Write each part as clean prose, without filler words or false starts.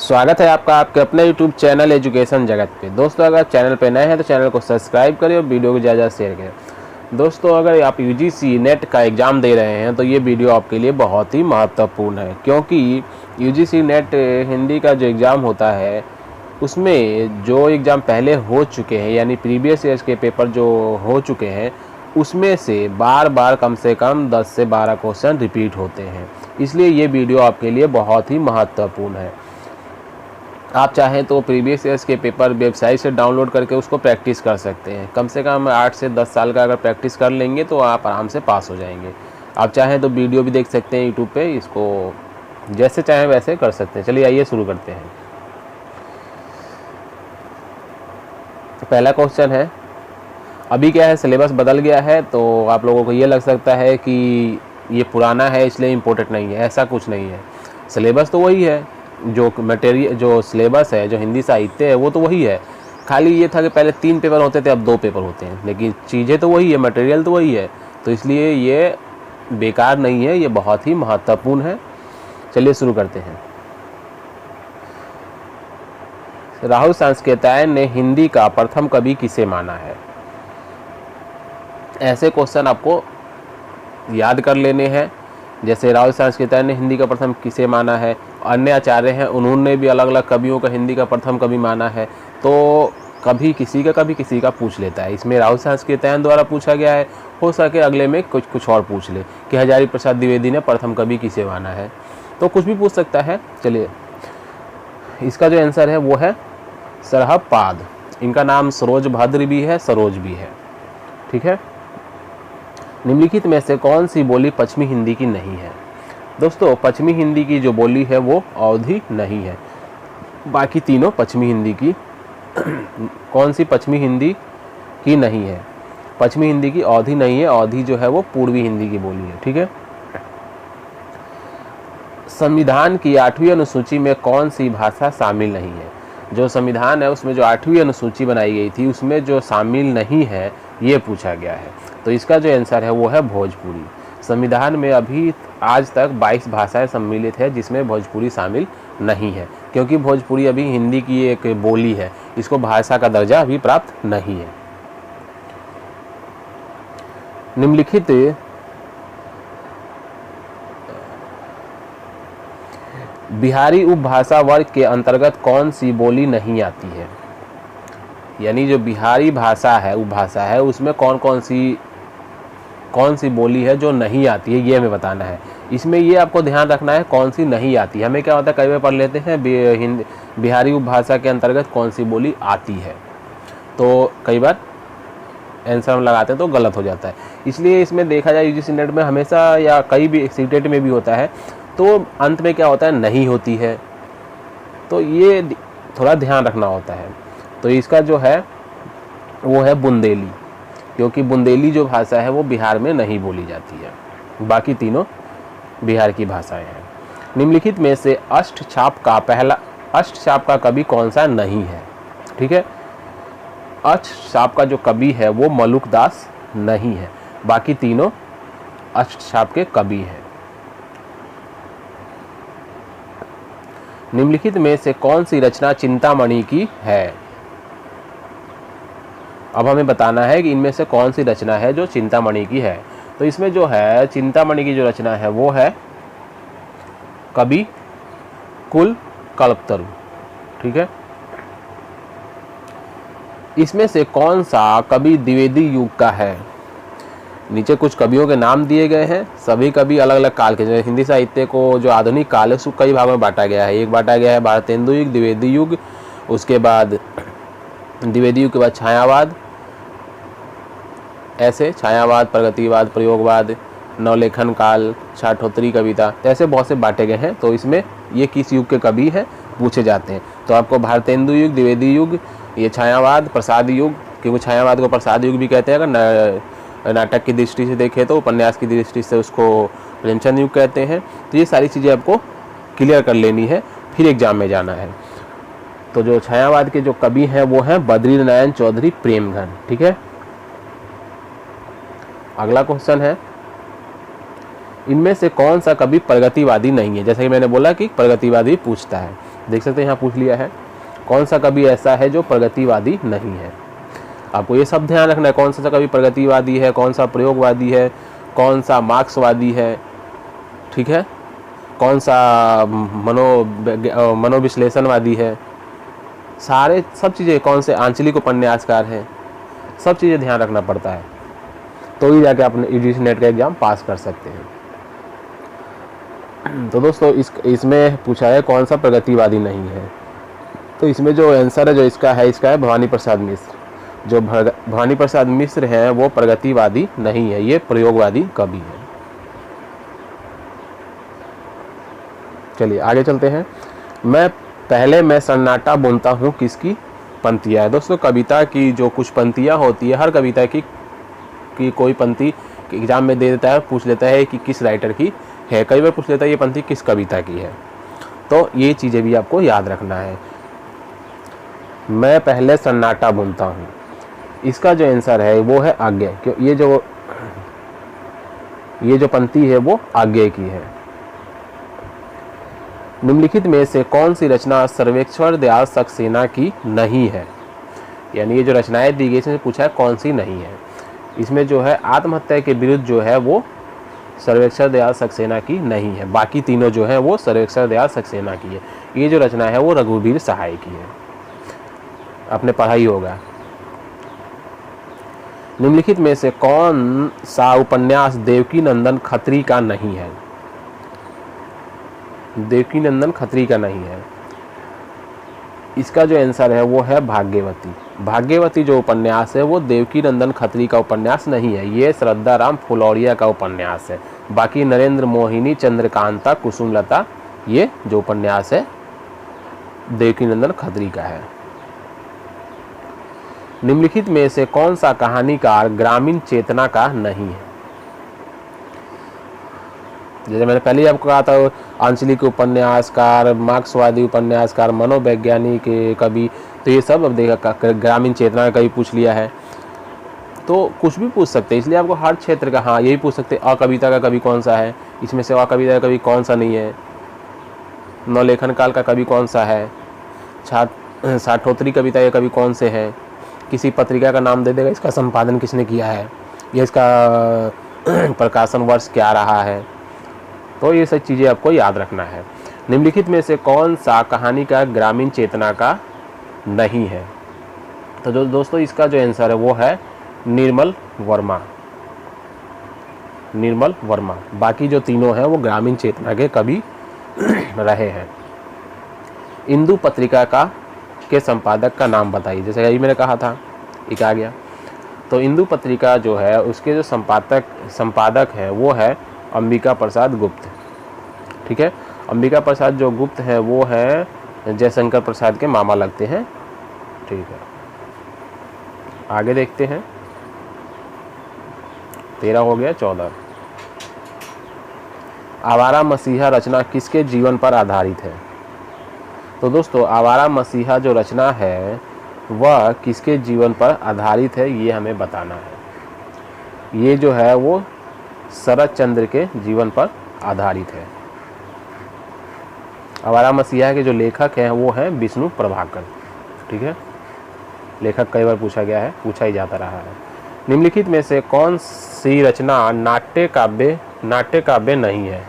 स्वागत है आपका आपके अपने YouTube चैनल एजुकेशन जगत पे। दोस्तों, अगर चैनल पे नए हैं तो चैनल को सब्सक्राइब करें और वीडियो को ज़्यादा शेयर करें। दोस्तों, अगर आप UGC नेट का एग्ज़ाम दे रहे हैं तो ये वीडियो आपके लिए बहुत ही महत्वपूर्ण है, क्योंकि UGC नेट हिंदी का जो एग्ज़ाम होता है उसमें जो एग्ज़ाम पहले हो चुके हैं, यानी प्रीवियस ईयर्स के पेपर जो हो चुके हैं, उसमें से बार बार कम से कम 10 से 12 क्वेश्चन रिपीट होते हैं। इसलिए ये वीडियो आपके लिए बहुत ही महत्वपूर्ण है। आप चाहें तो प्रीवियस ईयर्स के पेपर वेबसाइट से डाउनलोड करके उसको प्रैक्टिस कर सकते हैं। कम से कम 8 से 10 साल का अगर प्रैक्टिस कर लेंगे तो आप आराम से पास हो जाएंगे। आप चाहें तो वीडियो भी देख सकते हैं यूट्यूब पे, इसको जैसे चाहें वैसे कर सकते हैं। चलिए आइए शुरू करते हैं। पहला क्वेश्चन है, अभी क्या है, सिलेबस बदल गया है तो आप लोगों को ये लग सकता है कि ये पुराना है इसलिए इम्पोर्टेंट नहीं है। ऐसा कुछ नहीं है, सिलेबस तो वही है। जो मटेरियल, जो सिलेबस है, जो हिंदी साहित्य है, वो तो वही है। खाली ये था कि पहले 3 पेपर होते थे, अब 2 पेपर होते हैं, लेकिन चीज़ें तो वही है, मटेरियल तो वही है। तो इसलिए ये बेकार नहीं है, ये बहुत ही महत्वपूर्ण है। चलिए शुरू करते हैं। राहुल सांस्कृत्यायन ने हिंदी का प्रथम कवि किसे माना है? ऐसे क्वेश्चन आपको याद कर लेने हैं। जैसे राहुल सांस्कृत्यायन ने हिंदी का प्रथम किसे माना है, अन्य आचार्य हैं उन्होंने भी अलग अलग कवियों का हिंदी का प्रथम कवि माना है। तो कभी किसी का पूछ लेता है। इसमें राहुल सांस्कृत्यायन द्वारा पूछा गया है, हो सके अगले में कुछ और पूछ ले कि हजारी प्रसाद द्विवेदी ने प्रथम कवि किसे माना है, तो कुछ भी पूछ सकता है। चलिए, इसका जो आंसर है वो है सरहब पाद। इनका नाम सरोज भद्र भी है, सरोज भी है। ठीक है। निम्नलिखित में से कौन सी बोली पश्चिमी हिंदी की नहीं है? दोस्तों, पश्चिमी हिंदी की जो बोली है वो अवधी नहीं है। बाकी तीनों पश्चिमी हिंदी की कौन सी पश्चिमी हिंदी की नहीं है? पश्चिमी हिंदी की अवधी नहीं है। अवधी जो है वो पूर्वी हिंदी की बोली है। ठीक है। संविधान की 8वीं अनुसूची में कौन सी भाषा शामिल नहीं है? जो संविधान है उसमें जो 8वीं अनुसूची बनाई गई थी उसमें जो शामिल नहीं है ये पूछा गया है। तो इसका जो आंसर है वो है भोजपुरी। संविधान में अभी आज तक 22 भाषाएं सम्मिलित है जिसमें भोजपुरी शामिल नहीं है, क्योंकि भोजपुरी अभी हिंदी की एक बोली है, इसको भाषा का दर्जा अभी प्राप्त नहीं है। निम्नलिखित बिहारी उपभाषा वर्ग के अंतर्गत कौन सी बोली नहीं आती है? यानी जो बिहारी भाषा है, उपभाषा है, उसमें कौन सी बोली है जो नहीं आती है, ये हमें बताना है। इसमें ये आपको ध्यान रखना है कौन सी नहीं आती है। हमें क्या होता है, कई बार पढ़ लेते हैं बिहारी उपभाषा के अंतर्गत कौन सी बोली आती है, तो कई बार आंसर हम लगाते हैं तो गलत हो जाता है। इसलिए इसमें देखा जाए UGC नेट में हमेशा या कई भी सीटेट में भी होता है तो अंत में क्या होता है, नहीं होती है। तो ये थोड़ा ध्यान रखना होता है। तो इसका जो है वो है बुंदेली, क्योंकि बुंदेली जो भाषा है वो बिहार में नहीं बोली जाती है, बाकी तीनों बिहार की भाषाएं हैं। निम्नलिखित में से अष्टछाप का कवि कौन सा नहीं है? ठीक है। अष्टछाप का जो कवि है वो मलुकदास नहीं है, बाकी तीनों अष्टछाप के कवि हैं। निम्नलिखित में से कौन सी रचना चिंतामणि की है? अब हमें बताना है कि इनमें से कौन सी रचना है जो चिंतामणि की है। तो इसमें जो है चिंतामणि की जो रचना है वो है कवि कुल कल्पतरु। ठीक है। इसमें से कौन सा कवि द्विवेदी युग का है? नीचे कुछ कवियों के नाम दिए गए हैं, सभी कवि अलग अलग काल के। जैसे हिंदी साहित्य को जो आधुनिक काल है उसको कई भागों में बांटा गया है। एक बांटा गया है भारतेंदु युग, द्विवेदी युग, उसके बाद द्विवेदी युग के बाद छायावाद, ऐसे छायावाद, प्रगतिवाद, प्रयोगवाद, नवलेखन काल, छाठोत्तरी कविता, ऐसे बहुत से बांटे गए हैं। तो इसमें ये किस युग के कवि हैं पूछे जाते हैं। तो आपको भारतेंदु युग, द्विवेदी युग, ये छायावाद, प्रसाद युग, क्योंकि छायावाद को प्रसाद युग भी कहते हैं। अगर नाटक की दृष्टि से देखें तो उपन्यास की दृष्टि से उसको प्रेमचंद युग कहते हैं। तो ये सारी चीज़ें आपको क्लियर कर लेनी है, फिर एग्जाम में जाना है। तो जो छायावाद के जो कवि हैं वो हैं बद्रीनारायण चौधरी प्रेमघन। ठीक है। अगला क्वेश्चन है, इनमें से कौन सा कवि प्रगतिवादी नहीं है? जैसे कि मैंने बोला कि प्रगतिवादी पूछता है, देख सकते हैं यहाँ पूछ लिया है। कौन सा कवि ऐसा है जो प्रगतिवादी नहीं है? आपको ये सब ध्यान रखना है, कौन सा कवि प्रगतिवादी है, कौन सा प्रयोगवादी है, कौन सा मार्क्सवादी है, ठीक है, कौन सा मनोविश्लेषणवादी है, सारे सब चीज़ें, कौन से आंचलिक उपन्यासकार हैं, सब चीज़ें ध्यान रखना पड़ता है, तो ही जाके आप यूजीसी नेट का एग्ज़ाम पास कर सकते हैं। तो दोस्तों इसमें पूछा है कौन सा प्रगतिवादी नहीं है, तो इसमें जो आंसर है जो इसका है भवानी प्रसाद मिश्र। जो भवानी प्रसाद मिश्र हैं वो प्रगतिवादी नहीं है, ये प्रयोगवादी कवि है। चलिए आगे चलते हैं। मैं सन्नाटा बुनता हूँ किसकी पंक्तियाँ है? दोस्तों कविता की जो कुछ पंक्तियाँ होती है, हर कविता की कोई पंक्ति एग्जाम में दे देता है, पूछ लेता है कि किस राइटर की है, कई बार पूछ लेता है ये पंक्ति किस कविता की है, तो ये चीज़ें भी आपको याद रखना है। मैं पहले सन्नाटा बुनता हूँ, इसका जो आंसर है वो है आज्ञा, क्यों ये जो पंक्ति है वो आज्ञा की है। निम्नलिखित में से कौन सी रचना सर्वेश्वर दयाल सक्सेना की नहीं है? यानी ये जो रचनाएं दी गई इसमें पूछा है कौन सी नहीं है। इसमें जो है आत्महत्या के विरुद्ध जो है वो सर्वेश्वर दयाल सक्सेना की नहीं है, बाकी तीनों जो है वो सर्वेश्वर दयाल सक्सेना की है। ये जो रचना है वो रघुवीर सहाय की है, आपने पढ़ा ही होगा। निम्नलिखित में से कौन सा उपन्यास देवकी नंदन खत्री का नहीं है? देवकी नंदन खत्री का नहीं है, इसका जो आंसर है वो है भाग्यवती। भाग्यवती जो उपन्यास है वो देवकी नंदन खत्री का उपन्यास नहीं है, ये श्रद्धाराम फुलौरिया का उपन्यास है। बाकी नरेंद्र मोहिनी, चंद्रकांता, कुसुमलता, ये जो उपन्यास है देवकी नंदन खत्री का है। निम्नलिखित में से कौन सा कहानीकार ग्रामीण चेतना का नहीं है? जैसे मैंने पहले आपको कहा था, आंचलिक उपन्यासकार, मार्क्सवादी उपन्यासकार, मनोवैज्ञानिक कवि, तो ये सब अब देखा ग्रामीण चेतना का कभी पूछ लिया है, तो कुछ भी पूछ सकते हैं, इसलिए आपको हर क्षेत्र का, हाँ यही पूछ सकते हैं अकविता का कवि कौन सा है, इसमें से अकविता का कवि कौन सा नहीं है, नवलेखन काल का कवि कौन सा है, साठोत्तरी कविता के कवि कौन से हैं, किसी पत्रिका का नाम दे देगा, इसका संपादन किसने किया है, या इसका प्रकाशन वर्ष क्या रहा है, तो ये सब चीज़ें आपको याद रखना है। निम्नलिखित में से कौन सा कहानी का ग्रामीण चेतना का नहीं है? तो जो दोस्तों इसका जो आंसर है वो है निर्मल वर्मा। निर्मल वर्मा, बाकी जो तीनों हैं वो ग्रामीण चेतना के कवि रहे हैं। इंदु पत्रिका के संपादक का नाम बताइए, जैसे यही मैंने कहा था, एक आ गया। तो इंदु पत्रिका जो है उसके जो संपादक हैं वो है अंबिका प्रसाद गुप्त, ठीक है। अंबिका प्रसाद जो गुप्त हैं वो है जयशंकर प्रसाद के मामा लगते हैं, ठीक है। आगे देखते हैं, 13 हो गया, 14। आवारा मसीहा रचना किसके जीवन पर आधारित है? तो दोस्तों आवारा मसीहा जो रचना है वह किसके जीवन पर आधारित है ये हमें बताना है। ये जो है वो शरद चंद्र के जीवन पर आधारित है। आवारा मसीहा के जो लेखक हैं वो हैं विष्णु प्रभाकर, ठीक है। लेखक कई बार पूछा गया है, पूछा ही जाता रहा है। निम्नलिखित में से कौन सी रचना नाट्य काव्य नहीं है?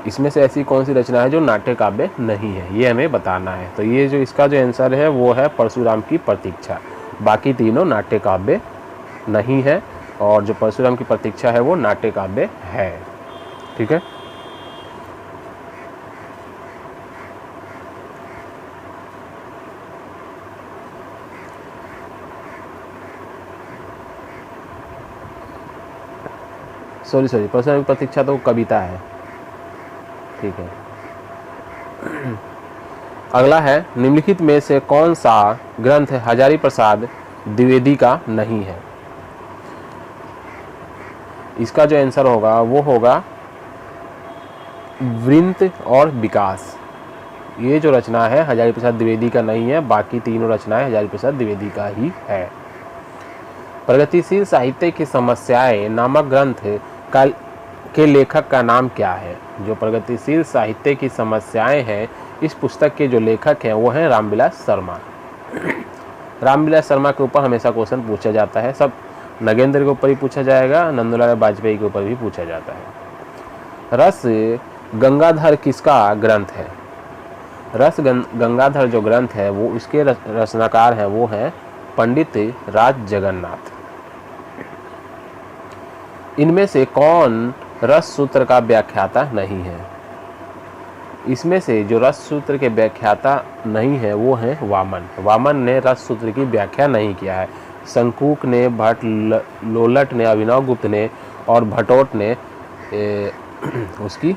इसमें से ऐसी कौन सी रचना है जो नाट्य काव्य नहीं है, ये हमें बताना है। तो ये जो इसका जो आंसर है वो है परशुराम की प्रतीक्षा। बाकी तीनों नाट्य काव्य नहीं है, और जो परशुराम की प्रतीक्षा है वो नाट्य काव्य है, ठीक है। सॉरी परशुराम की प्रतीक्षा तो कविता है, ठीक है। अगला है, निम्नलिखित में से कौन सा ग्रंथ हजारी प्रसाद द्विवेदी का नहीं है? इसका जो आंसर होगा वो होगा वृंत और विकास। ये जो रचना है हजारी प्रसाद द्विवेदी का नहीं है, बाकी तीनों रचनाएं हजारी प्रसाद द्विवेदी का ही है। प्रगतिशील साहित्य की समस्याएं नामक ग्रंथ का के लेखक का नाम क्या है? जो प्रगतिशील साहित्य की समस्याएं हैं, इस पुस्तक के जो लेखक हैं वो हैं रामविलास शर्मा। रामविलास शर्मा के ऊपर हमेशा क्वेश्चन पूछा जाता है, सब नगेंद्र के ऊपर ही पूछा जाएगा, नंदलाल वाजपेयी के ऊपर भी पूछा जाता है। रस गंगाधर किसका ग्रंथ है? रस गंगाधर जो ग्रंथ है वो इसके रचनाकार हैं वो हैं पंडित राज जगन्नाथ। इनमें से कौन रस सूत्र का व्याख्याता नहीं है? इसमें से जो रस सूत्र के व्याख्याता नहीं है वो हैं वामन। वामन ने रस सूत्र की व्याख्या नहीं किया है। शंकुक ने, भट्ट लोलट ने, अभिनव गुप्त ने और भटोट ने उसकी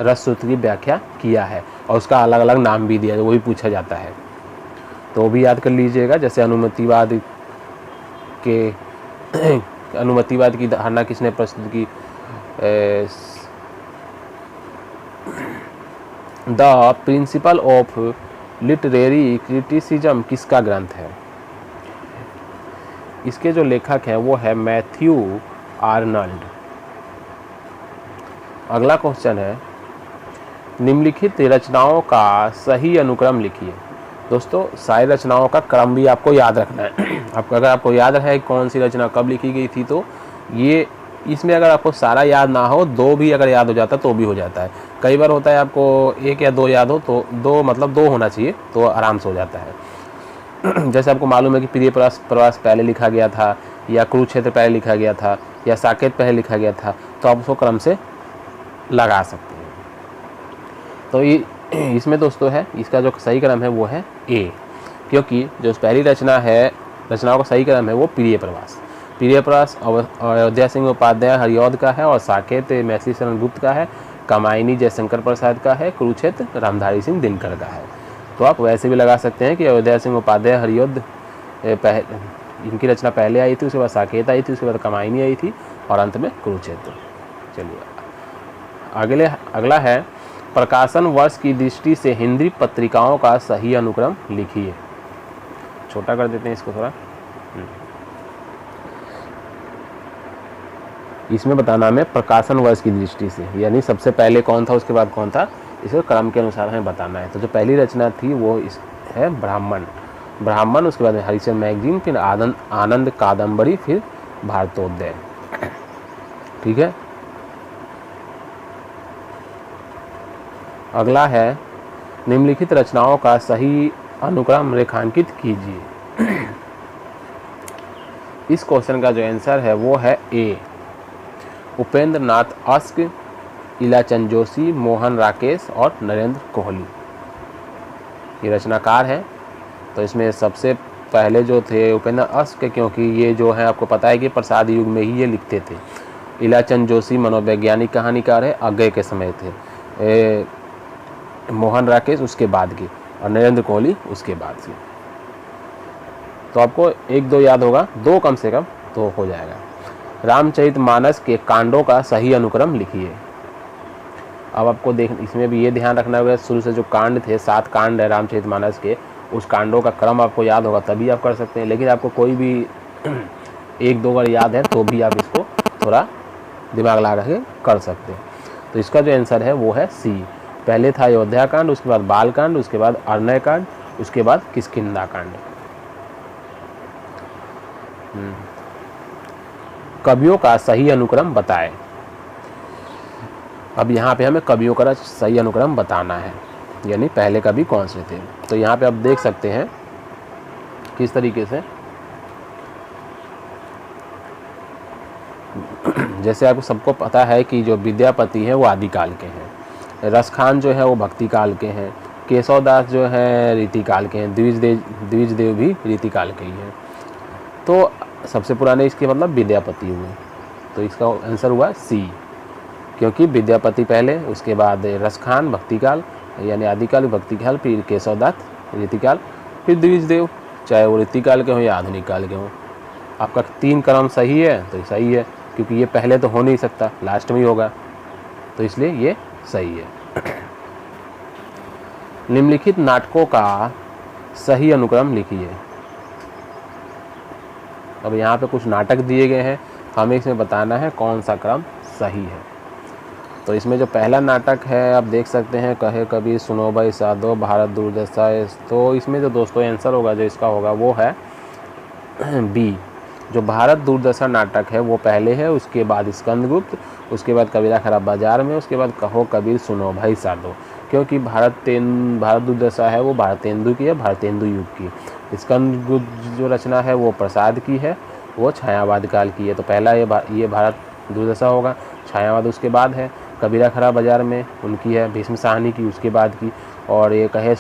रस सूत्र की व्याख्या किया है और उसका अलग अलग नाम भी दिया है, वो भी पूछा जाता है, तो वो भी याद कर लीजिएगा। जैसे अनुमतिवाद की धारणा किसने प्रस्तुत की? The principle of literary criticism किसका ग्रंथ है? इसके जो लेखक हैं वो है मैथ्यू आर्नल्ड। अगला क्वेश्चन है, निम्नलिखित रचनाओं का सही अनुक्रम लिखिए। दोस्तों सारी रचनाओं का क्रम भी आपको याद रखना है। अगर आपको याद है कौन सी रचना कब लिखी गई थी, तो ये इसमें अगर आपको सारा याद ना हो, दो भी अगर याद हो जाता तो भी हो जाता है। कई बार होता है आपको एक या दो याद हो, तो दो होना चाहिए तो आराम से हो जाता है। जैसे आपको मालूम है कि प्रिय प्रवास पहले लिखा गया था, या कुरुक्षेत्र पहले लिखा गया था, या साकेत पहले लिखा गया था, तो आप उसको क्रम से लगा सकते हैं। तो ये इसमें दोस्तों है, इसका जो सही क्रम है वो है ए, क्योंकि जो पहली रचना है, रचनाओं का सही क्रम है वो प्रिय प्रवास। प्रिय प्रवास अयोध्या सिंह उपाध्याय हरिऔध का है, और साकेत मैथिली शरण गुप्त का है, कामायनी जयशंकर प्रसाद का है, कुरुक्षेत्र रामधारी सिंह दिनकर का है। तो आप वैसे भी लगा सकते हैं कि अयोध्या सिंह उपाध्याय हरिऔध इनकी रचना पहले आई थी, उसके बाद साकेत आई थी, उसके बाद कामायनी आई थी, और अंत में कुरुक्षेत्र। चलिए अगला है, प्रकाशन वर्ष की दृष्टि से हिंदी पत्रिकाओं का सही अनुक्रम लिखिए। छोटा कर देते हैं इसको थोड़ा। इसमें बताना हमें प्रकाशन वर्ष की दृष्टि से, यानी सबसे पहले कौन था, उसके बाद कौन था, इसको क्रम के अनुसार हमें बताना है। तो जो पहली रचना थी वो है ब्राह्मण, उसके बाद हरिश्चंद्र मैगजीन, फिर आनंद कादम्बरी, फिर भारतोदय। ठीक है। अगला है, निम्नलिखित रचनाओं का सही अनुक्रम रेखांकित कीजिए। इस क्वेश्चन का जो आंसर है वो है ए, उपेंद्र नाथ अस्क, इलाचंद जोशी, मोहन राकेश और नरेंद्र कोहली ये रचनाकार हैं। तो इसमें सबसे पहले जो थे उपेंद्र अस्क, क्योंकि ये जो है आपको पता है कि प्रसाद युग में ही ये लिखते थे। इलाचंद जोशी मनोवैज्ञानिक कहानीकार है, अज्ञे के समय थे। मोहन राकेश उसके बाद की, और नरेंद्र कोहली उसके बाद से। तो आपको एक दो याद होगा, दो कम से कम तो हो जाएगा। रामचरितमानस के कांडों का सही अनुक्रम लिखिए। अब आपको इसमें भी ये ध्यान रखना होगा, शुरू से जो कांड थे, 7 कांड है रामचरितमानस के, उस कांडों का क्रम आपको याद होगा तभी आप कर सकते हैं। लेकिन आपको कोई भी एक दो बार याद है तो भी आप इसको थोड़ा दिमाग लगा के कर सकते हैं। तो इसका जो आंसर है वो है सी। पहले था अयोध्या कांड, उसके बाद बाल कांड, उसके बाद अरण्य कांड, उसके बाद किष्किंधा कांड। कवियों का सही अनुक्रम बताएं। अब यहाँ पे हमें कवियों का सही अनुक्रम बताना है, यानी पहले कवि कौन से थे। तो यहाँ पे आप देख सकते हैं किस तरीके से, जैसे आपको सबको पता है कि जो विद्यापति हैं वो आदिकाल के हैं, रसखान जो है वो भक्ति काल के हैं, केशवदास जो है रीतिकाल के हैं, द्विजदेव भी रीतिकाल के ही हैं। तो सबसे पुराने इसके मतलब विद्यापति हुए। तो इसका आंसर हुआ सी, क्योंकि विद्यापति पहले, उसके बाद रसखान भक्तिकाल यानी आदिकाल भक्तिकाल, फिर केशवदास रीतिकाल, फिर द्विजदेव, चाहे वो रीतिकाल के हों या आधुनिक काल के हों। आपका 3 क्रम सही है तो सही है, क्योंकि ये पहले तो हो नहीं सकता, लास्ट में ही होगा, तो इसलिए ये सही है। निम्नलिखित नाटकों का सही अनुक्रम लिखिए। अब यहाँ पे कुछ नाटक दिए गए हैं, हमें इसमें बताना है कौन सा क्रम सही है। तो इसमें जो पहला नाटक है आप देख सकते हैं, कहे कबीर सुनो भाई साधो भारत दुर्दशा। तो इसमें जो दोस्तों आंसर होगा जो इसका होगा वो है बी। जो भारत दुर्दशा नाटक है वो पहले है, उसके बाद स्कंदगुप्त, उसके बाद कबीरा खराब बाजार में, उसके बाद कहो कबीर सुनो भाई साधो। क्योंकि भारत दुर्दशा है वो भारतेंदु की है, भारतेंदु युग की। स्कंदगुप्त जो रचना है वो प्रसाद की है, वो छायावाद काल की है। तो पहला ये भारत दुर्दशा होगा। छायावाद उसके बाद है, कबीरा खराब बाजार में उनकी है, भीष्म साहनी की उसके बाद की, और ये कहे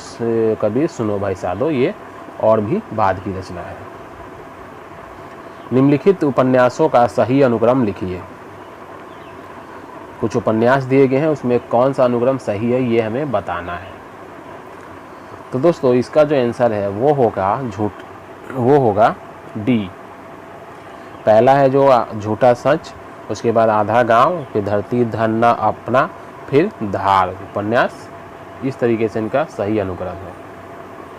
कबीर सुनो भाई साधो ये और भी बाद की रचना है। निम्नलिखित उपन्यासों का सही अनुक्रम लिखिए। कुछ उपन्यास दिए गए हैं, उसमें कौन सा अनुक्रम सही है ये हमें बताना है। तो दोस्तों इसका जो आंसर है वो होगा डी। पहला है जो झूठा सच, उसके बाद आधा गांव, फिर धरती धरना अपना, फिर धार उपन्यास। इस तरीके से इनका सही अनुक्रम है।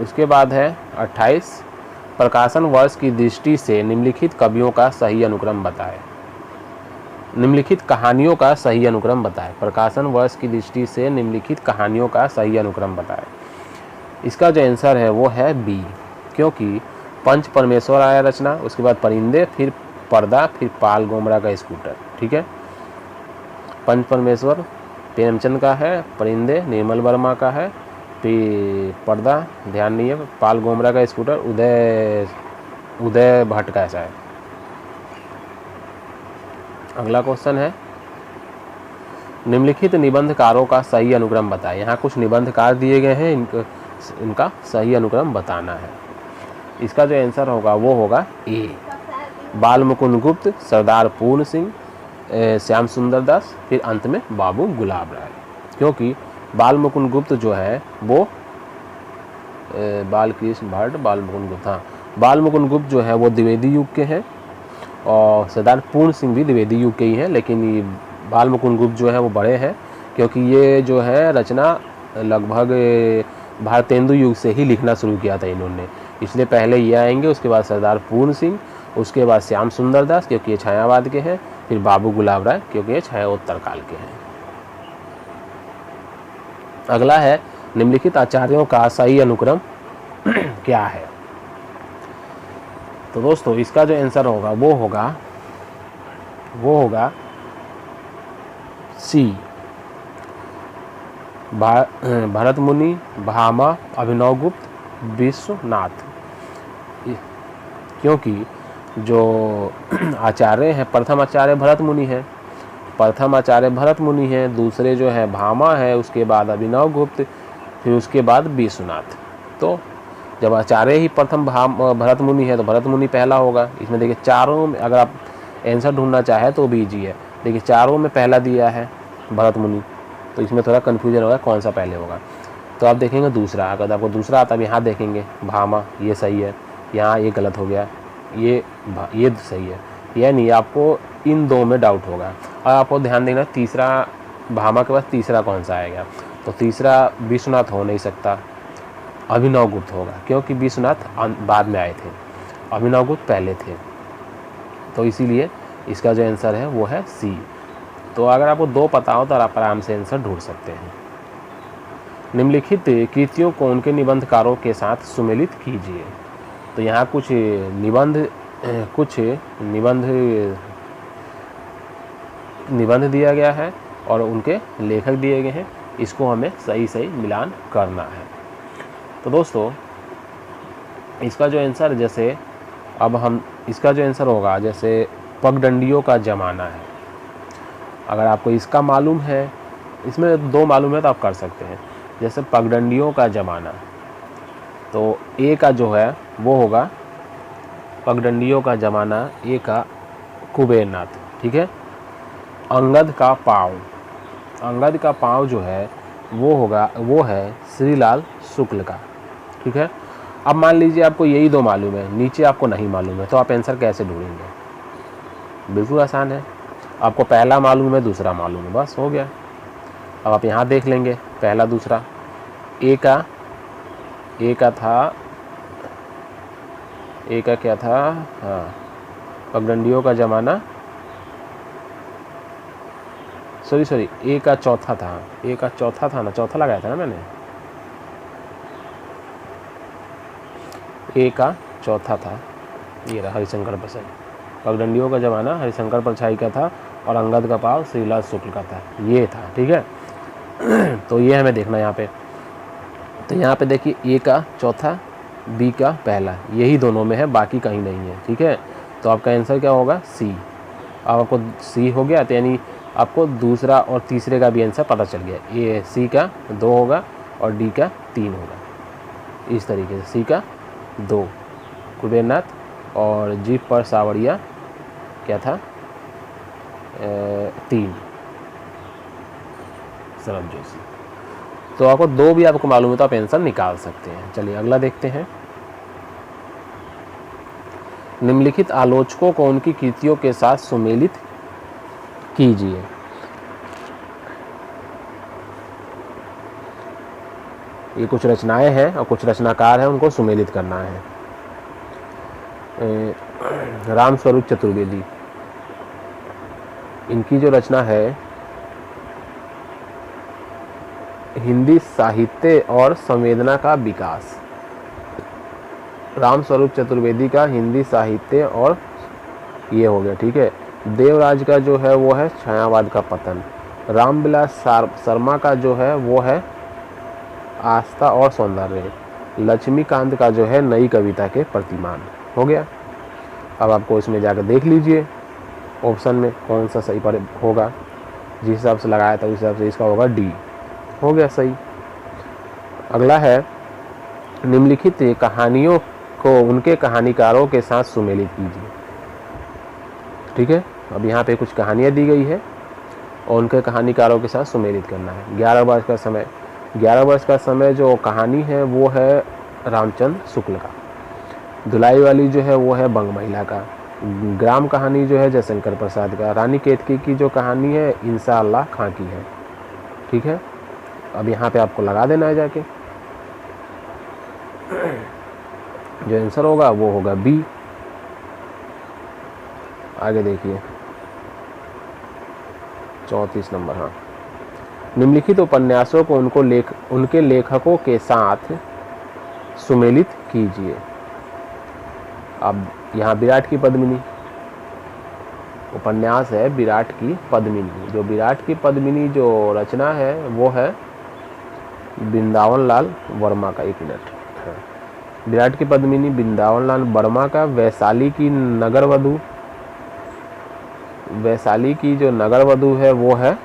उसके बाद है 28, प्रकाशन वर्ष की दृष्टि से निम्नलिखित कवियों का सही अनुक्रम बताएं। निम्नलिखित कहानियों का सही अनुक्रम बताएं। प्रकाशन वर्ष की दृष्टि से निम्नलिखित कहानियों का सही अनुक्रम बताएं। इसका जो आंसर है वो है बी, क्योंकि पंच परमेश्वर आया रचना, उसके बाद परिंदे, फिर पर्दा, फिर पाल गोमरा का स्कूटर। ठीक है, पंच परमेश्वर प्रेमचंद का है, परिंदे निर्मल वर्मा का है, फिर पर्दा ध्यान नहीं है, पाल गोमरा का स्कूटर उदय भट्ट का ऐसा है। अगला क्वेश्चन है निम्नलिखित निबंधकारों का सही अनुक्रम बताएं। यहाँ कुछ निबंधकार दिए गए हैं, इनका सही अनुक्रम बताना है। इसका जो आंसर होगा वो होगा ए, बाल मुकुंद गुप्त, सरदार पूर्ण सिंह, श्याम सुंदर दास, फिर अंत में बाबू गुलाब राय। क्योंकि बाल मुकुंद गुप्त जो है वो बाल कृष्ण भट्ट, बाल मुकुंद गुप्त, हाँ, बाल मुकुंद गुप्त जो है वो द्विवेदी युग के हैं, और सरदार पूर्ण सिंह भी द्विवेदी युग के ही हैं। लेकिन ये बाल मुकुंद गुप्त जो है वो बड़े हैं, क्योंकि ये जो है रचना लगभग भारतेंदु युग से ही लिखना शुरू किया था इन्होंने, इसलिए पहले ये आएंगे, उसके बाद सरदार पूर्ण सिंह, उसके बाद श्याम सुंदर दास क्योंकि ये छायावाद के हैं, फिर बाबू गुलाब राय क्योंकि ये छायोत्तर काल के हैं। अगला है निम्नलिखित आचार्यों का सही अनुक्रम क्या है। तो दोस्तों इसका जो आंसर होगा वो होगा सी, भरत मुनि, भामा, अभिनव गुप्त, विश्वनाथ। क्योंकि जो आचार्य हैं, प्रथम आचार्य भरत मुनि हैं, दूसरे जो है भामा है, उसके बाद अभिनव गुप्त, फिर उसके बाद विश्वनाथ। तो जब आचार्य ही प्रथम भरत मुनि है तो भरत मुनि पहला होगा। इसमें देखिए चारों में अगर आप आंसर ढूंढना चाहे तो भी इजी है। देखिए चारों में पहला दिया है भरत मुनि, तो इसमें थोड़ा कन्फ्यूजन होगा कौन सा पहले होगा। तो आप देखेंगे दूसरा, अगर आपको दूसरा आता है यहाँ देखेंगे भामा, ये सही है, यहाँ ये गलत हो गया, ये सही है, यानी आपको इन दो में डाउट होगा। और आपको ध्यान देना तीसरा, भामा के बाद तीसरा कौन सा आएगा, तो तीसरा विश्वनाथ हो नहीं सकता, अभिनव गुप्त होगा, क्योंकि विश्वनाथ बाद में आए थे, अभिनव गुप्त पहले थे। तो इसीलिए इसका जो आंसर है वो है सी। तो अगर आपको दो पता हो तो आप आराम से आंसर ढूंढ सकते हैं। निम्नलिखित कृतियों को उनके निबंधकारों के साथ सुमेलित कीजिए। तो यहाँ कुछ निबंध दिया गया है और उनके लेखक दिए गए हैं, इसको हमें सही मिलान करना है। तो दोस्तों इसका जो आंसर, जैसे अब हम इसका जो आंसर होगा, जैसे पगडंडियों का ज़माना है, अगर आपको इसका मालूम है, इसमें दो मालूम है तो आप कर सकते हैं। जैसे पगडंडियों का ज़माना, तो ए का जो है वो होगा पगडंडियों का ज़माना, ए का कुबेरनाथ। ठीक है, अंगद का पाँव जो है वो है श्रीलाल शुक्ल का। ठीक है, अब मान लीजिए आपको यही दो मालूम है, नीचे आपको नहीं मालूम है, तो आप आंसर कैसे ढूंढेंगे। बिल्कुल आसान है, आपको पहला मालूम है, दूसरा मालूम है, बस हो गया। अब आप यहाँ देख लेंगे पहला दूसरा, ए का क्या था, हाँ, पगडंडियों का ज़माना सॉरी ए का चौथा था, ए का चौथा था ना, चौथा लगाया था ना मैंने, ए का चौथा था, ये रहा हरिशंकर प्रसाद। पगडंडियों का जमाना हरिशंकर परछाई का था और अंगद का पाव श्रीलाल शुक्ल का था, ये था, ठीक है। तो ये हमें देखना यहाँ पे, तो यहाँ पे देखिए ए का चौथा, बी का पहला, यही दोनों में है, बाकी कहीं नहीं है, ठीक है। तो आपका आंसर क्या होगा? सी। अब आपको सी हो गया, तो यानी आपको दूसरा और तीसरे का भी आंसर पता चल गया। ए सी का 2 होगा और डी का 3 होगा, इस तरीके से। सी का 2 कुबेरनाथ और जीप पर सावरिया क्या था? 3 शरद जोशी। तो आपको 2 भी आपको मालूम है तो आप आंसर निकाल सकते हैं। चलिए अगला देखते हैं। निम्नलिखित आलोचकों को उनकी कृतियों के साथ सुमेलित कीजिए। ये कुछ रचनाएं हैं और कुछ रचनाकार हैं, उनको सुमेलित करना है। रामस्वरूप चतुर्वेदी, इनकी जो रचना है हिंदी साहित्य और संवेदना का विकास, रामस्वरूप चतुर्वेदी का हिंदी साहित्य और ये हो गया, ठीक है। देवराज का जो है वो है छायावाद का पतन। रामविलास शर्मा का जो है वो है आस्था और सौंदर्य। लक्ष्मीकांत का जो है नई कविता के प्रतिमान। हो गया। अब आपको इसमें जाकर देख लीजिए ऑप्शन में कौन सा सही पर होगा। जिस हिसाब से लगाया था उस हिसाब से इसका होगा डी। हो गया सही। अगला है निम्नलिखित कहानियों को उनके कहानीकारों के साथ सुमेलित कीजिए। ठीक है, अब यहाँ पे कुछ कहानियाँ दी गई है और उनके कहानीकारों के साथ सुमेलित करना है। 11 वर्ष का समय, 11 वर्ष का समय जो कहानी है वो है रामचंद्र शुक्ल का। धुलाई वाली जो है वो है बंग महिला का। ग्राम कहानी जो है जयशंकर प्रसाद का। रानी केतकी की जो कहानी है इंसा अल्लाह खां की है। ठीक है, अब यहाँ पे आपको लगा देना है जाके, जो आंसर होगा वो होगा बी। आगे देखिए 34 नंबर। हाँ, निम्नलिखित उपन्यासों को उनके लेखकों के साथ सुमेलित कीजिए। अब यहाँ विराट की पद्मिनी उपन्यास है, विराट की पद्मिनी। जो विराट की पद्मिनी जो रचना है वो है वृंदावन लाल वर्मा का। 1 मिनट। विराट की पद्मिनी वृंदावन लाल वर्मा का। वैशाली की नगरवधु, वैशाली की जो नगरवधु है वो है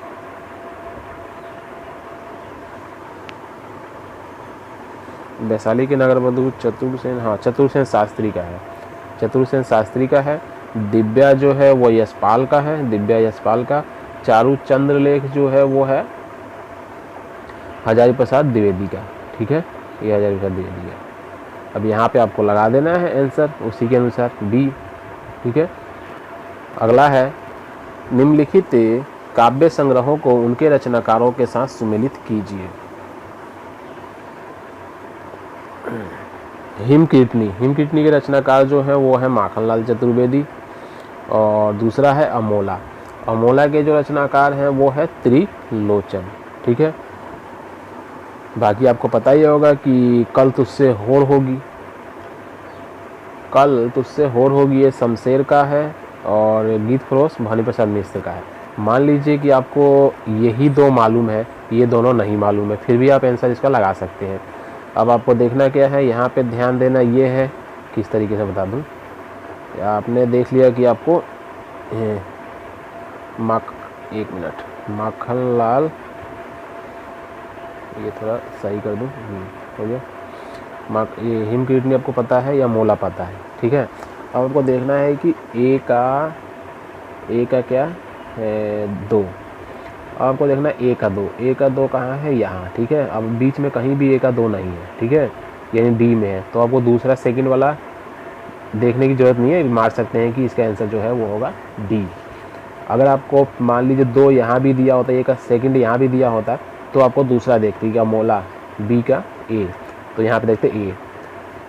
वैशाली की नगरवधु चतुरसेन। हाँ, चतुरसेन शास्त्री का है। चतुरसेन शास्त्री का है। दिव्या जो है वो यशपाल का है, दिव्या यशपाल का। चारू चंद्रलेख जो है वो है हजारी प्रसाद द्विवेदी का। ठीक है, ये हजारी प्रसाद द्विवेदी का। अब यहाँ पे आपको लगा देना है आंसर उसी के अनुसार बी। ठीक है, अगला है निम्नलिखित काव्य संग्रहों को उनके रचनाकारों के साथ सुमेलित कीजिए। हिमकीर्तनी, हिमकीर्तनी के रचनाकार जो है वो है माखनलाल चतुर्वेदी। और दूसरा है अमोला। अमोला के जो रचनाकार हैं वो है त्रिलोचन। ठीक है, बाकी आपको पता ही होगा कि कल तुझसे होड़ होगी, कल तुझसे होड़ होगी ये शमशेर का है और गीत फरोश भानु प्रसाद मिश्र का है। मान लीजिए कि आपको यही 2 मालूम है, ये दोनों नहीं मालूम है, फिर भी आप आंसर इसका लगा सकते हैं। अब आपको देखना क्या है, यहाँ पे ध्यान देना ये है, किस तरीके से बता दूँ। आपने देख लिया कि आपको 1 मिनट, माखनलाल, ये थोड़ा सही कर दूँ, हो गया। ये हिमकीर्तनी आपको पता है या मोला पता है। ठीक है, अब आपको देखना है कि ए का क्या है 2। आपको देखना ए का 2, ए का 2 कहाँ है? यहाँ। ठीक है, अब बीच में कहीं भी ए का 2 नहीं है। ठीक है, यानी डी में है, तो आपको दूसरा सेकंड वाला देखने की जरूरत नहीं है, मार सकते हैं कि इसका आंसर जो है वो होगा डी। अगर आपको मान लीजिए 2 यहाँ भी दिया होता, ए का सेकंड यहाँ भी दिया होता, तो आपको दूसरा देखते क्या मोला, बी का ए, तो यहाँ पे देखते ए,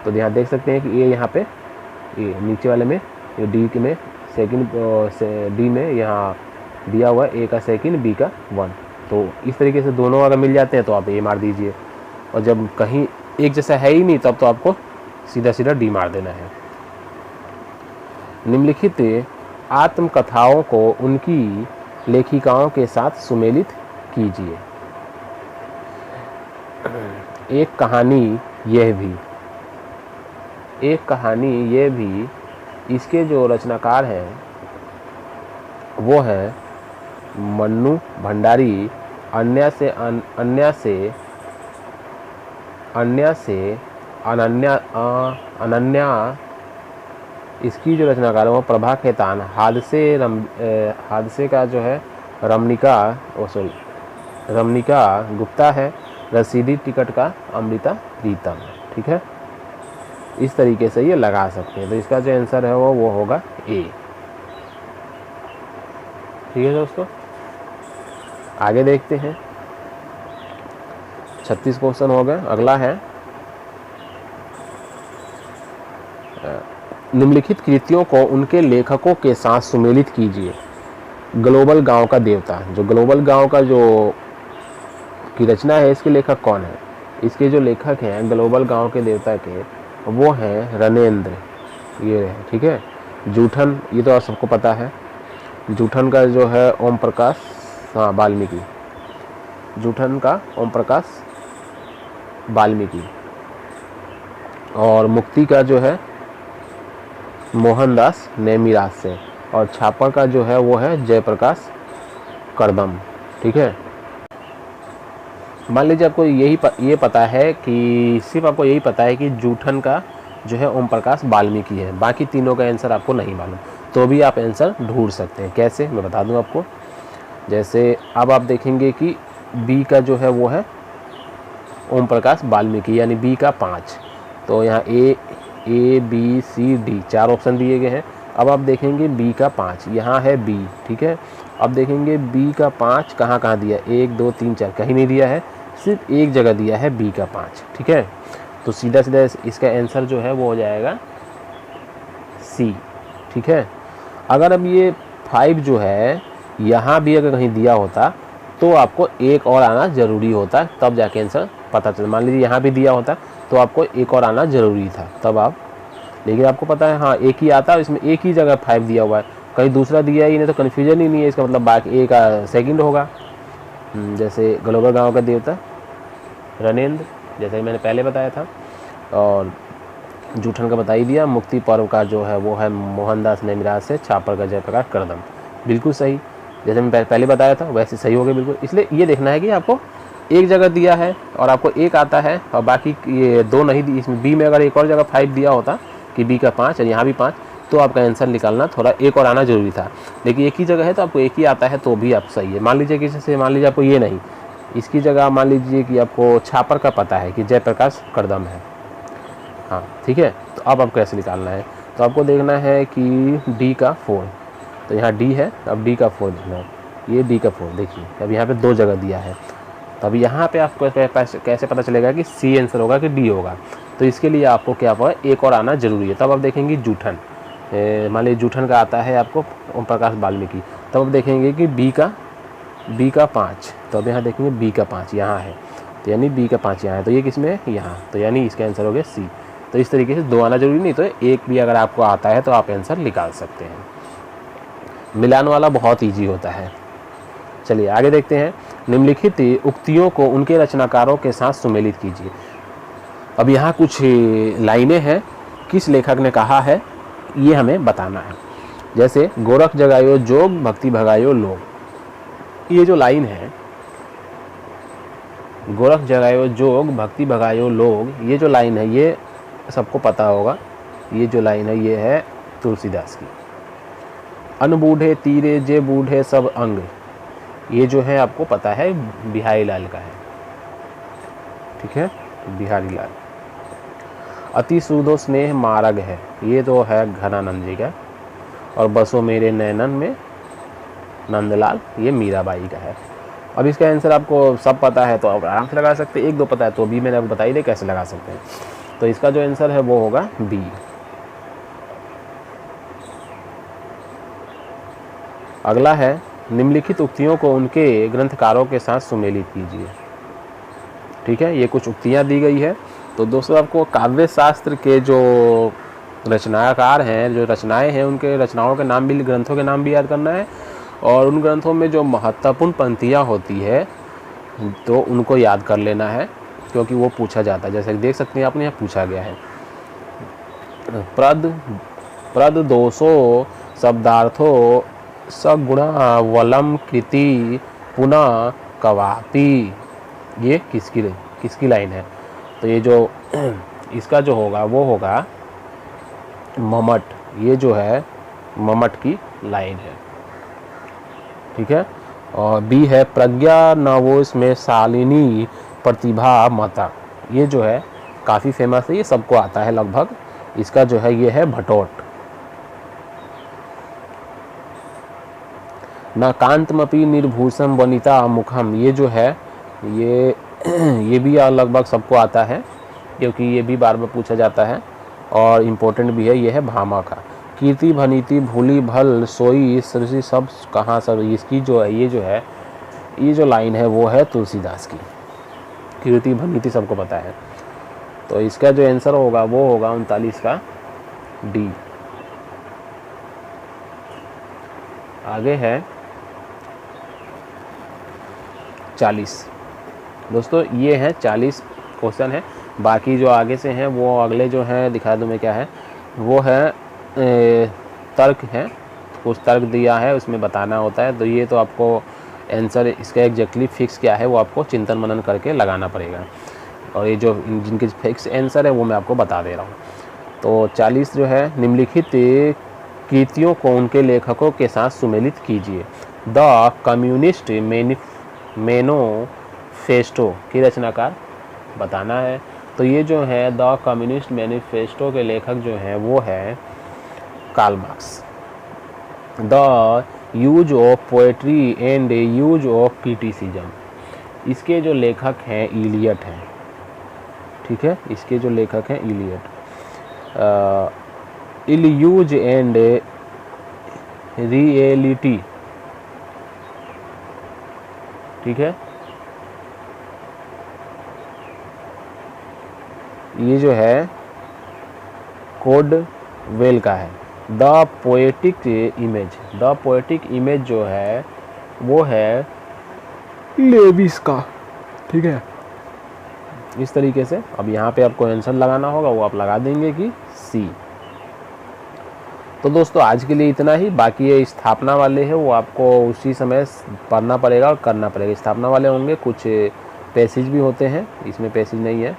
तो यहाँ देख सकते हैं कि ए यहाँ पे ए नीचे वाले में, डी में सेकंड डी में यहाँ दिया हुआ है, ए का सेकंड, बी का 1। तो इस तरीके से दोनों अगर मिल जाते हैं तो आप ए मार दीजिए, और जब कहीं एक जैसा है ही नहीं तब तो आपको सीधा सीधा डी मार देना है। निम्नलिखित आत्मकथाओं को उनकी लेखिकाओं के साथ सुमेलित कीजिए। एक कहानी यह भी, इसके जो रचनाकार हैं वो है मन्नू भंडारी। अनन्या इसकी जो रचनाकार है वो प्रभा खेतान। हादसे का जो है रमनिका गुप्ता है। रसीदी टिकट का अमृता प्रीतम। ठीक है, इस तरीके से ये लगा सकते हैं। तो इसका जो आंसर है वो होगा ए। ठीक है दोस्तों, आगे देखते हैं। 36 क्वेश्चन हो गए। अगला है निम्नलिखित कृतियों को उनके लेखकों के साथ सुमेलित कीजिए। ग्लोबल गांव का देवता, जो ग्लोबल गांव का जो की रचना है, इसके लेखक कौन है? इसके जो लेखक हैं ग्लोबल गांव के देवता के, वो हैं रणेंद्र। ये है, ठीक है। जूठन, ये तो आप सबको पता है। जूठन का जो है ओम प्रकाश, हाँ वाल्मीकि। जूठन का ओम प्रकाश वाल्मीकि। और मुक्ति का जो है मोहनदास नेमिराज से। और छापर का जो है वो है जयप्रकाश करदम। ठीक है, मान लीजिए आपको ये पता है कि सिर्फ आपको यही पता है कि जूठन का जो है ओम प्रकाश वाल्मीकि है, बाकी तीनों का आंसर आपको नहीं मालूम, तो भी आप आंसर ढूंढ सकते हैं। कैसे, मैं बता दूं आपको। जैसे अब आप देखेंगे कि बी का जो है वो है ओम प्रकाश वाल्मीकि, यानी बी का 5। तो यहाँ A B C D 4 option दिए गए हैं। अब आप देखेंगे बी का 5 यहाँ है बी। ठीक है, अब देखेंगे बी का 5 कहाँ दिया, 1 2 3 4 कहीं नहीं दिया है, सिर्फ एक जगह दिया है बी का 5। ठीक है, तो सीधा सीधा इसका आंसर जो है वो हो जाएगा सी। ठीक है, अगर अब ये 5 जो है यहाँ भी अगर कहीं दिया होता तो आपको एक और आना ज़रूरी होता, तब जाके आंसर पता चल। मान लीजिए यहाँ भी दिया होता तो आपको एक और आना ज़रूरी था, तब आप, लेकिन आपको पता है हाँ एक ही आता है, इसमें एक ही जगह 5 दिया हुआ है, कहीं दूसरा दिया ही नहीं, तो कन्फ्यूजन ही नहीं है। इसका मतलब बाकी ए का सेकंड होगा। जैसे ग्लोबल गांव का देवता रणेंद्र, जैसे मैंने पहले बताया था। और जूठन का बता ही दिया। मुक्ति पर्व का जो है वो है मोहनदास नेमिराज से। छापर का जयप्रकाश करदम। बिल्कुल सही, जैसे मैं पहले बताया था वैसे सही हो गया बिल्कुल। इसलिए ये देखना है कि आपको एक जगह दिया है और आपको एक आता है और बाकी ये 2 नहीं दी। इसमें बी में अगर एक और जगह 5 दिया होता कि बी का 5 और यहाँ भी 5, तो आपका आंसर निकालना थोड़ा एक और आना जरूरी था। लेकिन एक ही जगह है तो आपको एक ही आता है तो भी आप सही है। मान लीजिए कि जैसे मान लीजिए आपको ये नहीं, इसकी जगह मान लीजिए कि आपको छापर का पता है कि जयप्रकाश करदम है। हाँ ठीक है, तो अब आप कैसे निकालना है, तो आपको देखना है कि डी का 4, तो यहाँ डी है, अब डी का 4 देखना है। ये डी का 4 देखिए, अब यहाँ पे 2 जगह दिया है, तो अब यहाँ पे आपको कैसे पता चलेगा कि सी आंसर होगा कि डी होगा। तो इसके लिए आपको क्या होगा, एक और आना जरूरी है। तब आप देखेंगे जूठन, मान लीजिए जूठन का आता है आपको ओम प्रकाश वाल्मीकि, तब आप देखेंगे कि बी का 5, तो अब यहाँ देखेंगे बी का 5 यहाँ है, तो यानी बी का 5 यहाँ है, तो ये किस में है, यहाँ, तो यानी इसका आंसर हो गया सी। तो इस तरीके से 2 आना जरूरी नहीं, तो एक भी अगर आपको आता है तो आप आंसर निकाल सकते हैं। मिलान वाला बहुत ईजी होता है। चलिए आगे देखते हैं। निम्नलिखित उक्तियों को उनके रचनाकारों के साथ सुमेलित कीजिए। अब यहाँ कुछ लाइनें हैं, किस लेखक ने कहा है ये हमें बताना है। जैसे गोरख जगायो जोग भक्ति भगायो लोग, ये जो लाइन है, गोरख जगायो जोग भक्ति भगायो लोग, ये जो लाइन है ये सबको पता होगा। ये जो लाइन है ये है तुलसीदास की। अनबूढ़े तीरे जे बूढ़े सब अंग, ये जो है आपको पता है बिहारी लाल का है। ठीक है, बिहारी लाल। अति सुधो स्नेह मार्ग है, ये तो है घनानंद जी का। और बसो मेरे नैनन में नंदलाल, ये मीराबाई का है। अब इसका आंसर आपको सब पता है तो आप आराम से लगा सकते हैं, 1 2 पता है तो भी मैंने आपको बता ही दे कैसे लगा सकते हैं। तो इसका जो आंसर है वो होगा बी। अगला है निम्नलिखित उक्तियों को उनके ग्रंथकारों के साथ सुमेलित कीजिए। ठीक है, ये कुछ उक्तियाँ दी गई है। तो दोस्तों आपको काव्य शास्त्र के जो रचनाकार हैं, जो रचनाएं हैं, उनके रचनाओं के नाम भी, ग्रंथों के नाम भी याद करना है, और उन ग्रंथों में जो महत्वपूर्ण पंक्तियाँ होती है तो उनको याद कर लेना है, क्योंकि वो पूछा जाता है। जैसे देख सकते हैं आपने यहाँ पूछा गया है, प्रद दोषो शब्दार्थो सगुणावलम कृति पुनः कवापि। ये किसकी लाइन है? तो ये जो इसका जो होगा वो होगा मम्मट। ये जो है मम्मट की लाइन है। ठीक है, और बी है प्रज्ञा नवोस में शालिनी प्रतिभा मता। ये जो है काफ़ी फेमस है, ये सबको आता है लगभग। इसका जो है ये है भटोट। न कांतमपि निर्भूषम वनिता मुखम। ये जो है ये भी लगभग सबको आता है, क्योंकि ये भी बार बार पूछा जाता है और इम्पोर्टेंट भी है। ये है भामा का। कीर्ति भनीति भूली भल सोई सृष्टि सब कहाँ सब। इसकी जो है ये जो लाइन है वो है तुलसीदास की। कीर्ति भनीति सबको पता है। तो इसका जो आंसर होगा वो होगा 39 का डी। आगे है 40। दोस्तों ये है 40 क्वेश्चन है। बाकी जो आगे से हैं वो अगले जो हैं दिखा दूँ मैं क्या है, वो है तर्क है। कुछ तर्क दिया है, उसमें बताना होता है। तो ये तो आपको आंसर इसका एग्जैक्टली फिक्स क्या है वो आपको चिंतन मनन करके लगाना पड़ेगा, और ये जो जिनके फिक्स आंसर है वो मैं आपको बता दे रहा हूँ। तो 40 जो है, निम्नलिखित कृतियों को उनके लेखकों के साथ सुमेलित कीजिए। द कम्युनिस्ट मैनिफेस्टो की रचनाकार बताना है। तो ये जो है द कम्युनिस्ट मैनिफेस्टो के लेखक जो हैं वो है Karl Marx. The use of poetry and use of criticism, इसके जो लेखक हैं इलियट हैं। ठीक है, इसके जो लेखक हैं Eliot. Illusion and reality. ठीक है, ये जो है कोडवेल का है। द पोएटिक इमेज जो है वो है लेविस का। ठीक है, इस तरीके से। अब यहाँ पे आपको आंसर लगाना होगा, वो आप लगा देंगे कि सी। तो दोस्तों आज के लिए इतना ही। बाकी ये स्थापना वाले हैं वो आपको उसी समय पढ़ना पड़ेगा और करना पड़ेगा। स्थापना वाले होंगे, कुछ पैसेज भी होते हैं, इसमें पैसेज नहीं है।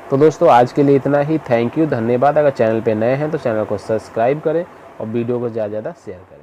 तो दोस्तों आज के लिए इतना ही। थैंक यू, धन्यवाद। अगर चैनल पे नए हैं तो चैनल को सब्सक्राइब करें और वीडियो को ज़्यादा से ज़्यादा शेयर करें।